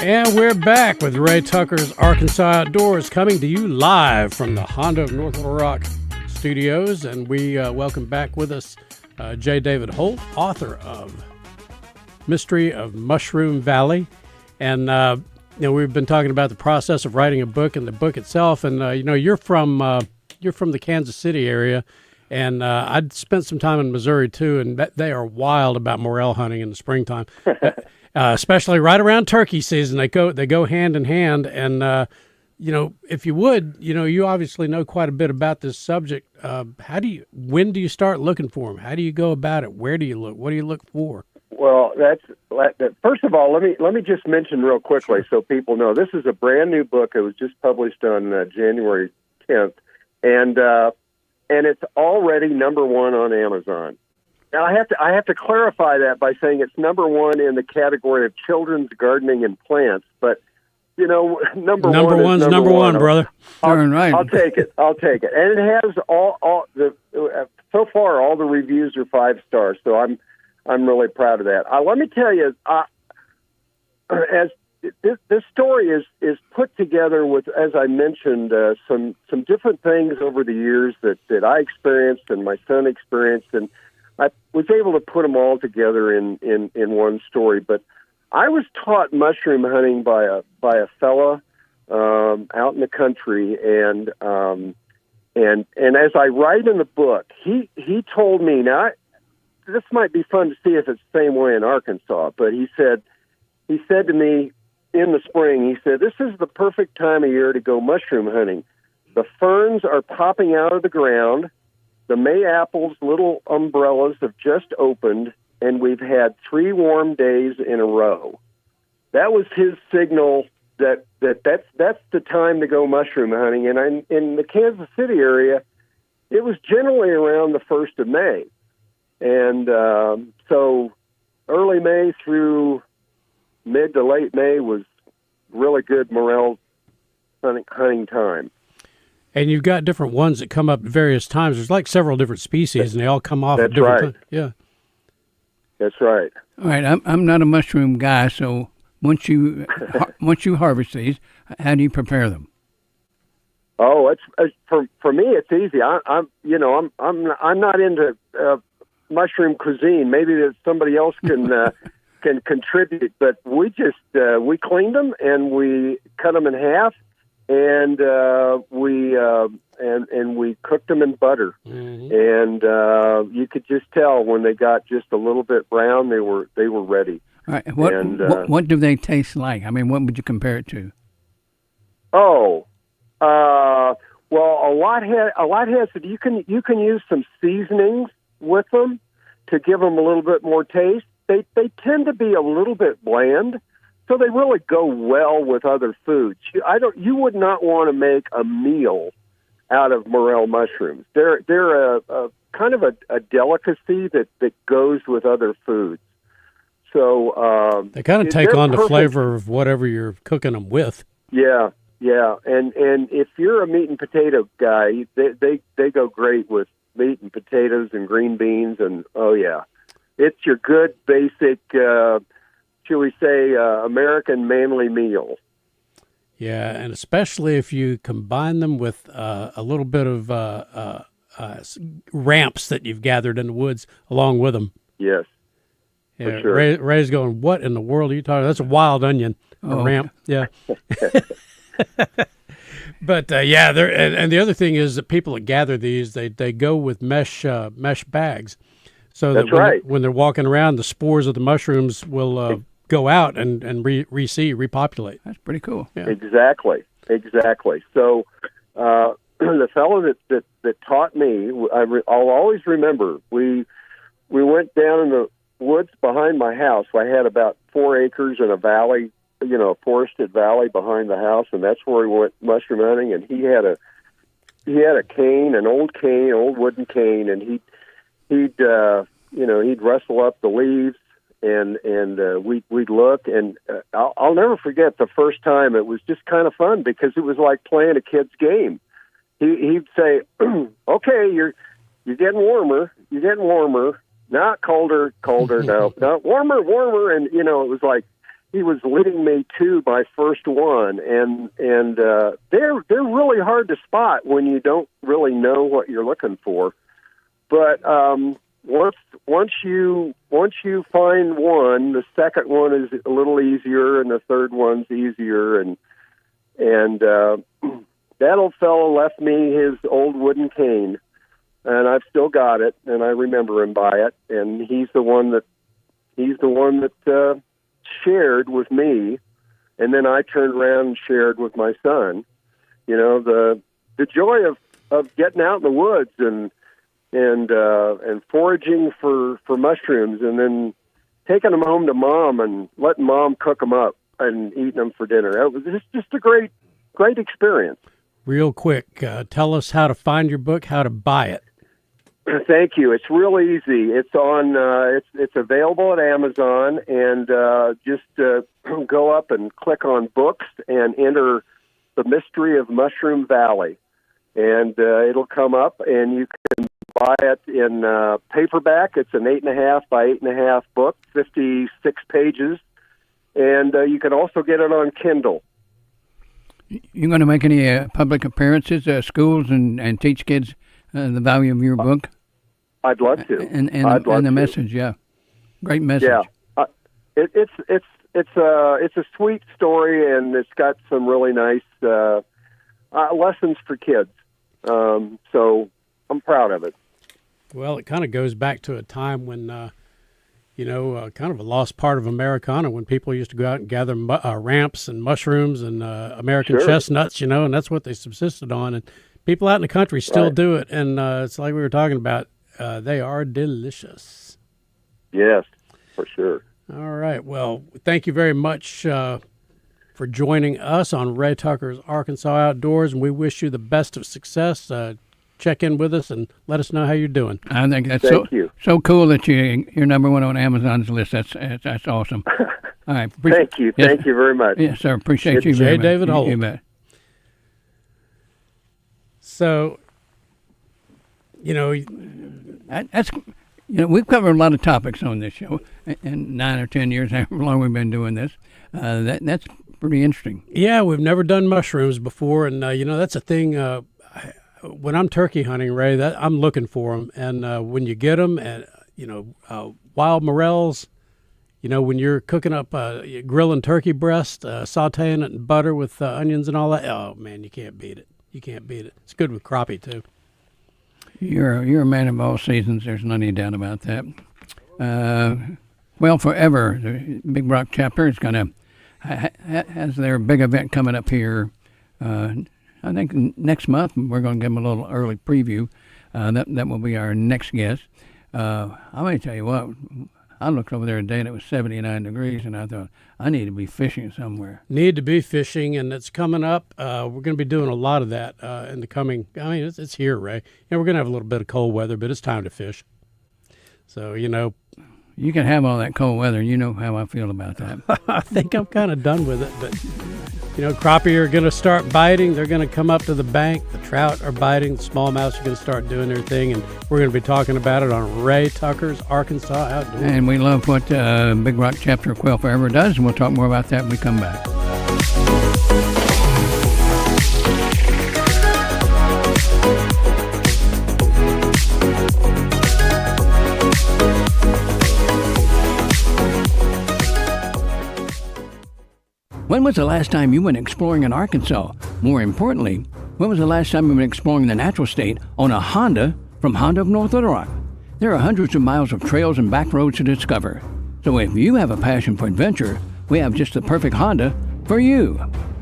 And we're back with Ray Tucker's Arkansas Outdoors, coming to you live from the Honda of North Little Rock studios. And we welcome back with us J. David Holt, author of Mystery of Mushroom Valley. And, we've been talking about the process of writing a book and the book itself. And, you're from the Kansas City area. And I'd spent some time in Missouri, too, and they are wild about morel hunting in the springtime. Especially right around turkey season, they go hand in hand. And if you would, you obviously know quite a bit about this subject. When do you start looking for them? How do you go about it? Where do you look? What do you look for? Well, first of all, let me just mention real quickly so people know this is a brand new book. It was just published on January 10th, and it's already #1 on Amazon. Now, I have to clarify that by saying it's #1 in the category of children's gardening and plants, but number one's number one, brother. Right. I'll take it. And it has so far all the reviews are 5 stars, so I'm really proud of that. Let me tell you, as this story is put together with, as I mentioned, some different things over the years that I experienced and my son experienced, and I was able to put them all together in one story. But I was taught mushroom hunting by a fella out in the country, and as I write in the book, he told me, now this might be fun to see if it's the same way in Arkansas, but he said to me in the spring, he said, this is the perfect time of year to go mushroom hunting. The ferns are popping out of the ground. The May-apple's little umbrellas have just opened, and we've had 3 warm days in a row. That was his signal that's the time to go mushroom hunting. And in the Kansas City area, it was generally around the 1st of May. And so early May through mid to late May was really good morel hunting time. And you've got different ones that come up at various times. There's like several different species, and they all come off at different times. Yeah. That's right. All right. I'm not a mushroom guy, so once you harvest these, how do you prepare them? Oh, it's for me. It's easy. I'm not into mushroom cuisine. Maybe that somebody else can can contribute. But we just we cleaned them and we cut them in half, and we cooked them in butter. Mm-hmm. And you could just tell when they got just a little bit brown, they were ready. All right. What do they taste like? I mean, what would you compare it to? Well, a lot has to. You can use some seasonings with them to give them a little bit more taste. They tend to be a little bit bland, so they really go well with other foods. You would not want to make a meal out of morel mushrooms. They're a kind of a delicacy that goes with other foods. So they kind of take on the flavor of whatever you're cooking them with. Yeah. And if you're a meat and potato guy, they go great with meat and potatoes and green beans, and it's your good basic, shall we say, American manly meal. Yeah, and especially if you combine them with a little bit of ramps that you've gathered in the woods along with them. Yes. Yeah, for sure. Ray's going, what in the world are you talking about? That's a wild onion, a ramp. Yeah. But and the other thing is that people that gather these, they go with mesh bags, so that when they're walking around, the spores of the mushrooms will go out and repopulate. That's pretty cool. Yeah. Exactly. So the fellow that taught me, I'll always remember. We went down in the woods behind my house. I had about 4 acres in a valley, a forested valley behind the house, and that's where we went mushroom hunting. And he had a cane, an old wooden cane, and he'd rustle up the leaves, and we'd look, and I'll never forget the first time. It was just kind of fun because it was like playing a kid's game. He'd say, "Okay, you're getting warmer. You're getting warmer. Not colder. No, warmer." And it was like leading me to my first one, and they're really hard to spot when you don't really know what you're looking for. But once you find one, the second one is a little easier, and the third one's easier, and that old fellow left me his old wooden cane, and I've still got it, and I remember him by it, and he's the one that shared with me, and then I turned around and shared with my son. You know, the joy of getting out in the woods and foraging for mushrooms, and then taking them home to Mom and letting Mom cook them up and eating them for dinner. It was just a great experience. Real quick, tell us how to find your book, how to buy it. Thank you. It's real easy. It's on. It's available at Amazon, and just go up and click on books and enter The Mystery of Mushroom Valley, and it'll come up, and you can buy it in paperback. It's an 8.5 by 8.5 book, 56 pages, and you can also get it on Kindle. You going to make any public appearances at schools and teach kids the value of your book? I'd love to. And the message, yeah, great message. Yeah, it's a sweet story, and it's got some really nice lessons for kids. So I'm proud of it. Well, it kind of goes back to a time when, kind of a lost part of Americana, when people used to go out and gather ramps and mushrooms and American chestnuts, and that's what they subsisted on. And people out in the country still do it. And it's like we were talking about, they are delicious. Yes, for sure. All right. Well, thank you very much for joining us on Ray Tucker's Arkansas Outdoors, and we wish you the best of success. Check in with us and let us know how you're doing. I think that's so cool that you're number one on Amazon's list. That's awesome. All right. Thank you. Yes, Thank you very much. Yes, sir. Appreciate you very much. David Holt. You bet. So, we've covered a lot of topics on this show in 9 or 10 years, however long we've been doing this. That's pretty interesting. Yeah, we've never done mushrooms before, and that's a thing. When I'm turkey hunting, Ray, that I'm looking for them, and when you get them, and wild morels, when you're cooking up grilling turkey breast, sautéing it in butter with onions and all that. Oh man, you can't beat it. You can't beat it. It's good with crappie too. You're a man of all seasons. There's no any doubt about that. Well, forever, the Big Rock chapter is going to has their big event coming up here. I think next month we're going to give them a little early preview. That will be our next guest. I'm going to tell you what. I looked over there today and it was 79 degrees, and I thought I need to be fishing somewhere. Need to be fishing, and it's coming up. We're going to be doing a lot of that in the coming. I mean, it's here, Ray. We're going to have a little bit of cold weather, but it's time to fish. So you can have all that cold weather. You know how I feel about that. I think I'm kind of done with it, but crappie are going to start biting. They're going to come up to the bank. The trout are biting. The smallmouths are going to start doing their thing, and we're going to be talking about it on Ray Tucker's Arkansas Outdoors. And we love what Big Rock Chapter of Quail Forever does, and we'll talk more about that when we come back. When was the last time you went exploring in Arkansas? More importantly, when was the last time you went exploring the natural state on a Honda from Honda of North Little Rock? There are hundreds of miles of trails and back roads to discover. So if you have a passion for adventure, we have just the perfect Honda for you.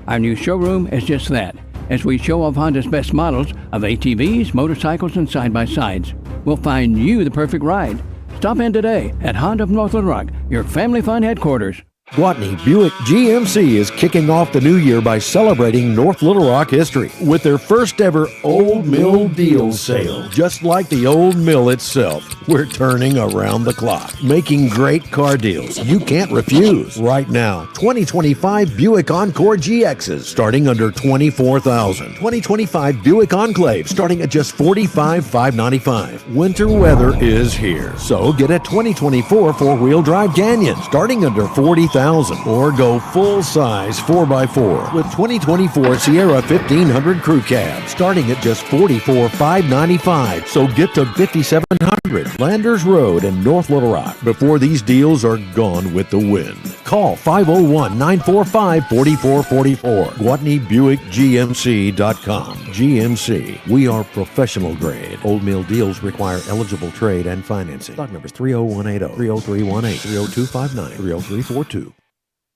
Our new showroom is just that, as we show off Honda's best models of ATVs, motorcycles, and side-by-sides. We'll find you the perfect ride. Stop in today at Honda of North Little Rock, your family fun headquarters. Gwatney Buick GMC is kicking off the new year by celebrating North Little Rock history with their first ever Old Mill Deals sale. Just like the Old Mill itself, we're turning around the clock, making great car deals you can't refuse. Right now, 2025 Buick Encore GXs starting under $24,000. 2025 Buick Enclave starting at just $45,595. Winter weather is here, so get a 2024 four-wheel drive Canyon starting under $40,000. $500,000 or go full-size 4x4 with 2024 Sierra 1500 Crew Cab starting at just $44,595. So get to 5700 Landers Road in North Little Rock before these deals are gone with the wind. Call 501-945-4444. GuatneyBuickGMC.com. GMC. We are professional grade. Old Mill deals require eligible trade and financing. Stock numbers 30180, 30318, 30259, 30342.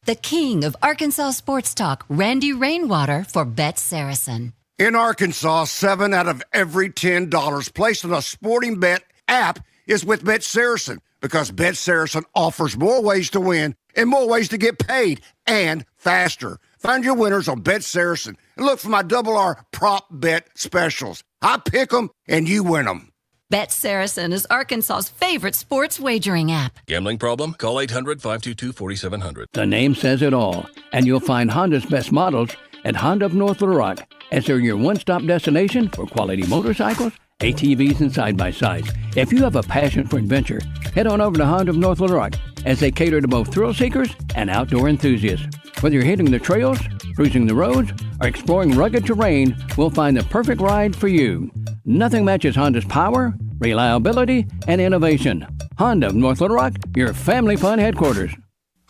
The king of Arkansas sports talk, Randy Rainwater for Bet Saracen. In Arkansas, 7 out of every $10 placed on a sporting bet app is with Bet Saracen because Bet Saracen offers more ways to win and more ways to get paid and faster. Find your winners on Bet Saracen and look for my Double R prop bet specials. I pick them and you win them. Bet Saracen is Arkansas's favorite sports wagering app. Gambling problem? Call 800-522-4700. The name says it all, and you'll find Honda's best models at Honda of North Little Rock, as they're your one-stop destination for quality motorcycles, ATVs, and side-by-sides. If you have a passion for adventure, head on over to Honda of North Little Rock, as they cater to both thrill seekers and outdoor enthusiasts. Whether you're hitting the trails, cruising the roads, or exploring rugged terrain, we'll find the perfect ride for you. Nothing matches Honda's power, reliability, and innovation. Honda of North Little Rock, your family fun headquarters.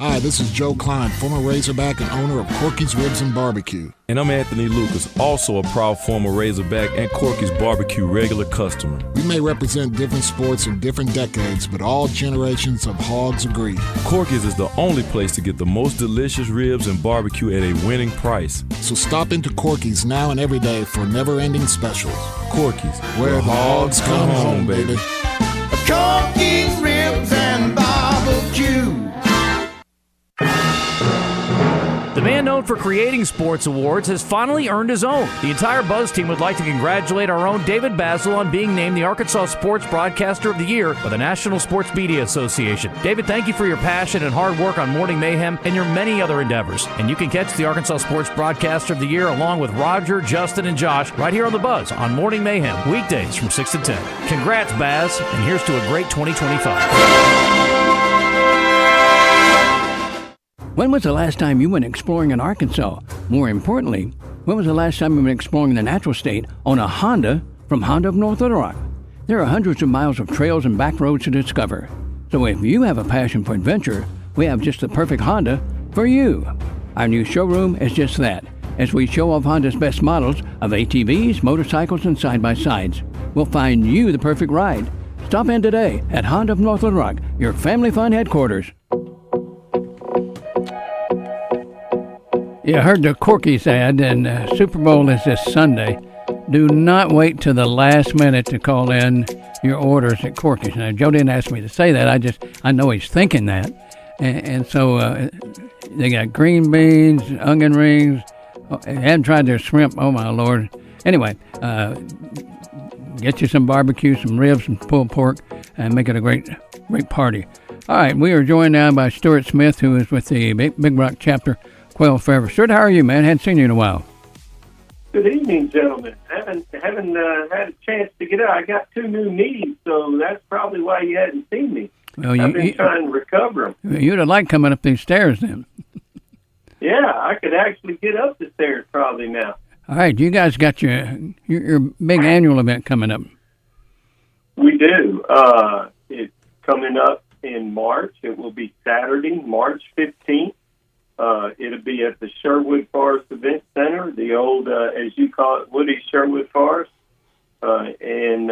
Hi, this is Joe Klein, former Razorback and owner of Corky's Ribs and Barbecue. And I'm Anthony Lucas, also a proud former Razorback and Corky's Barbecue regular customer. We may represent different sports in different decades, but all generations of hogs agree. Corky's is the only place to get the most delicious ribs and barbecue at a winning price. So stop into Corky's now and every day for never-ending specials. Corky's, where the hogs come home, baby. Corky's Ribs and Barbecue. The man known for creating sports awards has finally earned his own. The entire Buzz team would like to congratulate our own David Basil on being named the Arkansas Sports Broadcaster of the Year by the National Sports Media Association. David, thank you for your passion and hard work on Morning Mayhem and your many other endeavors. And you can catch the Arkansas Sports Broadcaster of the Year along with Roger, Justin, and Josh right here on the Buzz on Morning Mayhem, weekdays from 6 to 10. Congrats, Baz, and here's to a great 2025. When was the last time you went exploring in Arkansas? More importantly, when was the last time you went exploring the natural state on a Honda from Honda of North Little Rock? There are hundreds of miles of trails and back roads to discover. So if you have a passion for adventure, we have just the perfect Honda for you. Our new showroom is just that, as we show off Honda's best models of ATVs, motorcycles, and side-by-sides. We'll find you the perfect ride. Stop in today at Honda of North Little Rock, your family fun headquarters. You heard the Corky's ad, and Super Bowl is this Sunday. Do not wait till the last minute to call in your orders at Corky's. Now, Joe didn't ask me to say that. I know he's thinking that. And so they got green beans, onion rings. Haven't tried their shrimp. Oh, my Lord. Anyway, get you some barbecue, some ribs, some pulled pork, and make it a great party. All right, we are joined now by Stuart Smith, who is with the Big Rock chapter, Quail Forever. Stuart, how are you, man? Hadn't seen you in a while. Good evening, gentlemen. Haven't had a chance to get out. I got 2 new knees, so that's probably why you hadn't seen me. Well, I've been trying to recover them. You'd have liked coming up these stairs then. Yeah, I could actually get up the stairs probably now. All right, you guys got your big annual event coming up. We do. It's coming up in March. It will be Saturday, March 15th. It'll be at the Sherwood Forest Event Center, the old, as you call it, Woody Sherwood Forest, and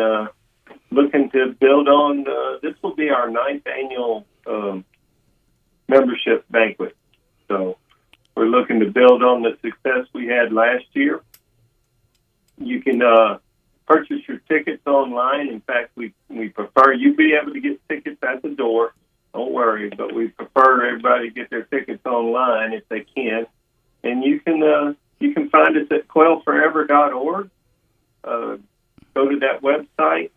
looking to build on, this will be our 9th annual membership banquet. So we're looking to build on the success we had last year. You can purchase your tickets online. In fact, we prefer you be able to get tickets at the door. Don't worry, but we prefer everybody get their tickets online if they can. And you can find us at quailforever.org. Go to that website.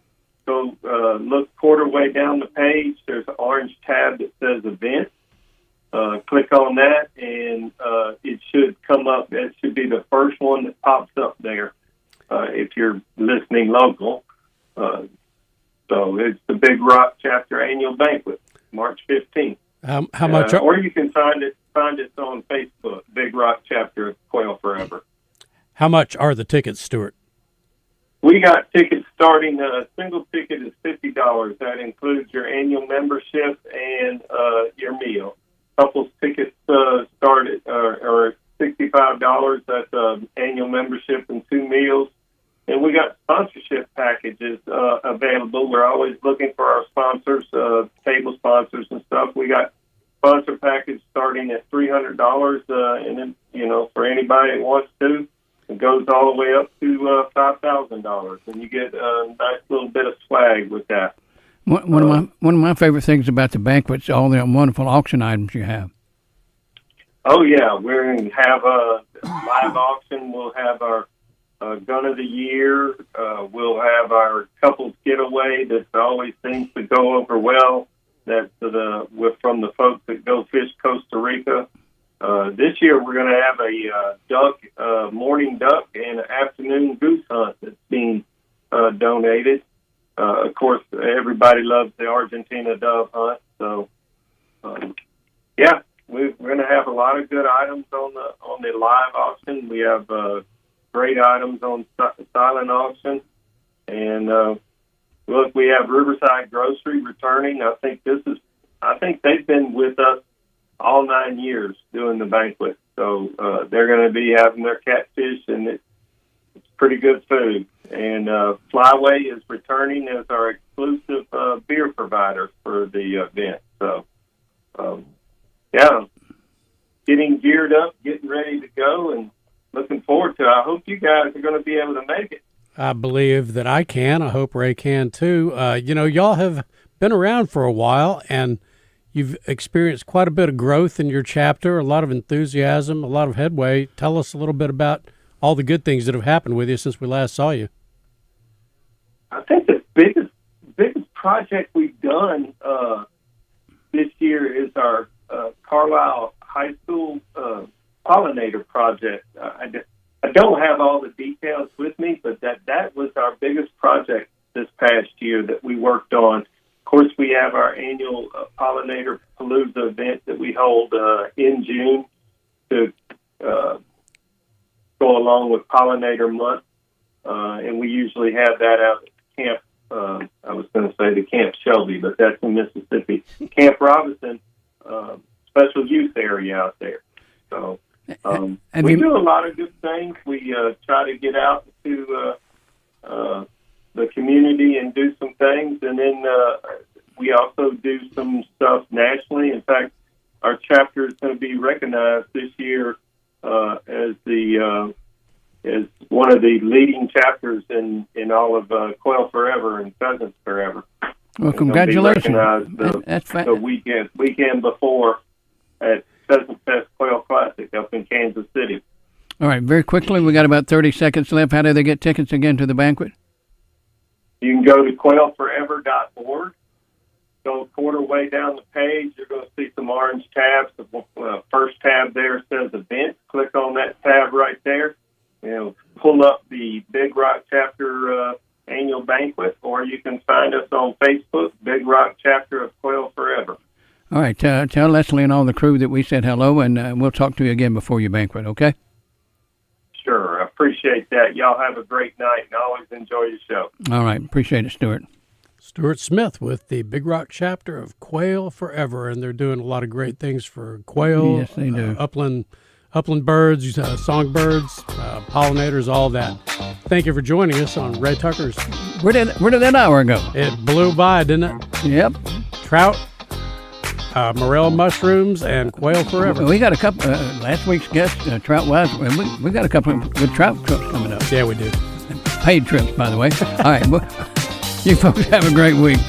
Go look quarter way down the page. There's an orange tab that says Events. Click on that, and it should come up. That should be the first one that pops up there if you're listening local. So it's the Big Rock Chapter Annual Banquet, March 15th. How much? Or you can find us on Facebook, Big Rock Chapter of Quail Forever. How much are the tickets, Stuart? We got tickets starting. A single ticket is $50. That includes your annual membership and your meal. Couples tickets start at are $65. That's annual membership and 2 meals. And we got sponsorship packages available. We're always looking for our sponsors, table sponsors and stuff. We got sponsor package starting at $300, and then for anybody that wants to, it goes all the way up to $5,000, and you get a nice little bit of swag with that. One of my favorite things about the banquet's all the wonderful auction items you have. Oh yeah, we're going to have a live auction. We'll have our gun of the year. We'll have our couples getaway that always seems to go over well. That's from the folks that go fish Costa Rica. This year we're going to have a duck, morning duck, and an afternoon goose hunt that's being donated. Of course, everybody loves the Argentina dove hunt. So, we're going to have a lot of good items on the live auction. We have great items on silent auction, and look, we have Riverside Grocery returning. I think they've been with us all 9 years doing the banquet. So they're going to be having their catfish, and it's pretty good food. And Flyway is returning as our exclusive beer provider for the event. So, getting geared up, getting ready to go, and looking forward to it. I hope you guys are going to be able to make it. I believe that I can. I hope Ray can too. Y'all have been around for a while, and you've experienced quite a bit of growth in your chapter, a lot of enthusiasm, a lot of headway. Tell us a little bit about all the good things that have happened with you since we last saw you. I think the biggest project we've done this year is our Carlisle High School pollinator project. I don't have all the details with me, but that was our biggest project this past year that we worked on. Of course, we have our annual Pollinator Palooza event that we hold in June to go along with Pollinator Month, and we usually have that out at Camp, I was going to say the Camp Shelby, but that's in Mississippi, Camp Robinson, special use area out there. So we do a lot of good things. We try to get out to the community and do some things, and then we also do some stuff nationally. In fact, our chapter is going to be recognized this year as one of the leading chapters in all of Quail Forever and Pheasants Forever. Well, congratulations! That's the weekend before at Pheasant Fest Quail Classic up in Kansas City. All right, very quickly, we got about 30 seconds left. How do they get tickets again to the banquet? You can go to quailforever.org. Go a quarter way down the page. You're going to see some orange tabs. The first tab there says events. Click on that tab right there. Pull up the Big Rock Chapter annual banquet, or you can find us on Facebook, Big Rock Chapter of Quail Forever. All right, tell Leslie and all the crew that we said hello, and we'll talk to you again before your banquet, okay? Sure, I appreciate that. Y'all have a great night, and I always enjoy your show. All right, appreciate it, Stuart. Stuart Smith with the Big Rock Chapter of Quail Forever, and they're doing a lot of great things for quail. Yes, they do. Upland birds, songbirds, pollinators, all that. Thank you for joining us on Ray Tucker's. Where did that hour go? It blew by, didn't it? Yep. Trout, morel mushrooms, and quail forever. We got a couple. Last week's guest, Trout Wise. We got a couple of good trout trips coming up. Yeah, we do. Paid trips, by the way. All right, well, you folks have a great week.